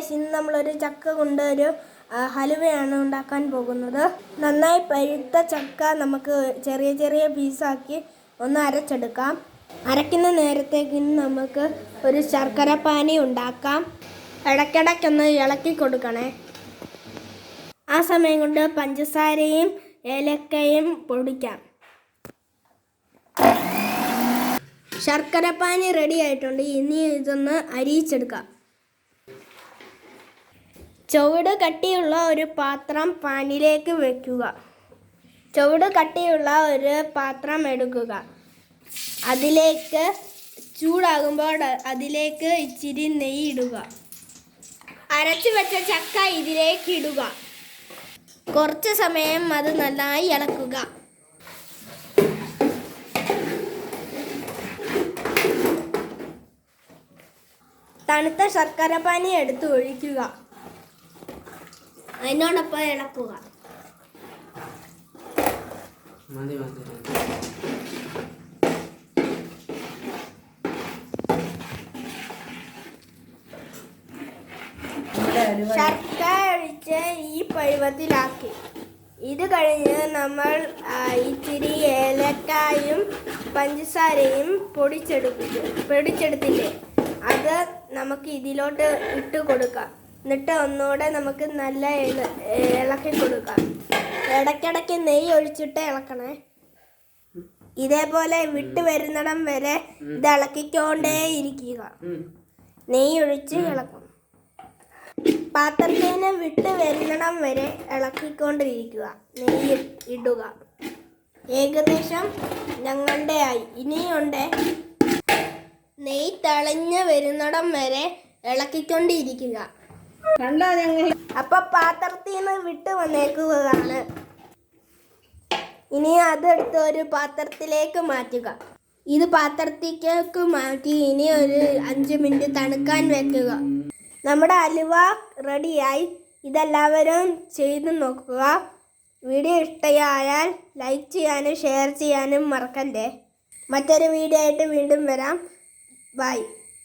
ഇന്ന് നമ്മളൊരു ചക്ക കൊണ്ട് ഒരു ഹലുവയാണ് ഉണ്ടാക്കാൻ പോകുന്നത്. നന്നായി പഴുത്ത ചക്ക നമുക്ക് ചെറിയ ചെറിയ പീസാക്കി ഒന്ന് അരച്ചെടുക്കാം. അരയ്ക്കുന്ന നേരത്തേക്ക് നമുക്ക് ഒരു ശർക്കര പാനി ഉണ്ടാക്കാം. ഇടയ്ക്കിടയ്ക്കൊന്ന് ഇളക്കി കൊടുക്കണേ. ആ സമയം കൊണ്ട് പഞ്ചസാരയും ഏലക്കയും പൊടിക്കാം. ശർക്കര പാനി റെഡി ആയിട്ടുണ്ട്. ഇനി ഇതൊന്ന് അരിയിച്ചെടുക്കാം. ചുവട് കട്ടിയുള്ള ഒരു പാത്രം പാനിലേക്ക് വെക്കുക. ചുവട് കട്ടിയുള്ള ഒരു പാത്രം എടുക്കുക. അതിലേക്ക് ചൂടാകുമ്പോൾ അതിലേക്ക് ഇച്ചിരി നെയ്യ് ഇടുക. അരച്ചു വെച്ച ചക്ക ഇതിലേക്ക് ഇടുക. കുറച്ച് സമയം അത് നന്നായി ഇളക്കുക. തണുത്ത ശർക്കര പാനി എടുത്ത് ഒഴിക്കുക. അതിനോടൊപ്പം ഇളക്കുക. ശർക്കര ഒഴിച്ച് ഈ പരുവത്തിലാക്കി. ഇത് കഴിഞ്ഞ് നമ്മൾ ഇച്ചിരി ഏലക്കായും പഞ്ചസാരയും പൊടിച്ചെടുത്തില്ലേ, അത് നമുക്ക് ഇതിലോട്ട് ഇട്ട് കൊടുക്കാം. എന്നിട്ട് ഒന്നുകൂടെ നമുക്ക് നല്ല ഇളക്കി കൊടുക്കാം. ഇടയ്ക്കിടയ്ക്ക് നെയ്യ് ഒഴിച്ചിട്ട് ഇളക്കണേ. ഇതേപോലെ വിട്ട് വരുന്നിടം വരെ ഇത് ഇളക്കിക്കൊണ്ടേ ഇരിക്കുക. നെയ്യ് ഒഴിച്ച് ഇളക്കണം. പാത്രത്തിന് വിട്ട് വരുന്നിടം വരെ ഇളക്കിക്കൊണ്ടിരിക്കുക. നെയ്യ് ഇടുക. ഏകദേശം ഞങ്ങളുടെ ആയി. ഇനിയുണ്ട്. നെയ്യ് തെളിഞ്ഞ് വരുന്നിടം വരെ ഇളക്കിക്കൊണ്ടിരിക്കുക. അപ്പൊ പാത്രത്തിൽ നിന്ന് വിട്ട് വന്നേക്കുകയാണ്. ഇനി അതെടുത്ത് ഒരു പാത്രത്തിലേക്ക് മാറ്റുക. ഇത് പാത്രത്തിലേക്ക് മാറ്റി ഇനി ഒരു 5 മിനിറ്റ് തണുക്കാൻ വെക്കുക. നമ്മുടെ ഹലുവ റെഡിയായി. ഇതെല്ലാവരും ചെയ്ത് നോക്കുക. വീഡിയോ ഇഷ്ടമായാൽ ലൈക്ക് ചെയ്യാനും ഷെയർ ചെയ്യാനും മറക്കല്ലേ. മറ്റൊരു വീഡിയോ ആയിട്ട് വീണ്ടും വരാം. ബൈ.